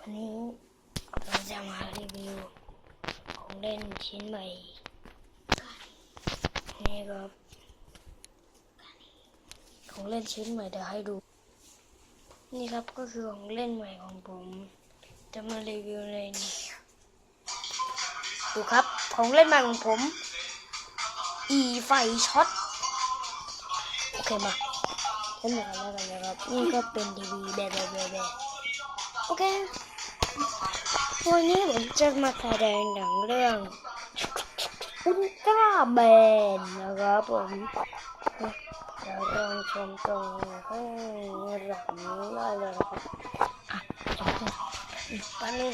วันนี้เราจะมารีวิวของเล่นชิ้นใหม่นี่ครับของเล่นชิ้นใหม่เดี๋ยวให้ดูนี่ครับก็คือของเล่นใหม่ของผมจะมารีวิวเลยนี่ดูครับของเล่นใหม่ของผมไฟช็อตโอเคมาเล่นกันแล้วกันนะครับนี่ก็เป็นทีวีแบบโอเควันนี้ผมจะมาแสดงหนังเรื่องอุลตร้าแมนนะครับผมเราลองชมตรงข้างหลังได้เลยครับจบไปเลย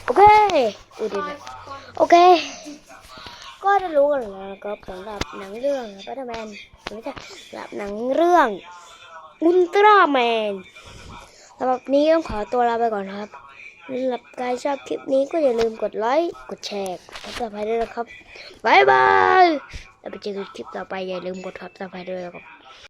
โอเคโอเคก็จะรู้กันแล้วก็สำหรับหนังเรื่องสไปเดอร์แมนไม่ใช่สำหรับหนังเรื่องอุลตร้าแมนสำหรับนี้ต้องขอตัวลาไปก่อนครับสำหรับใครชอบคลิปนี้ก็อย่าลืมกดไลค์กดแชร์กดซับสไครบ์ด้วยนะครับบ๊ายบายแล้วไปเจอกันคลิปต่อไปอย่าลืมกดซับสไครบ์ด้วยนะครับ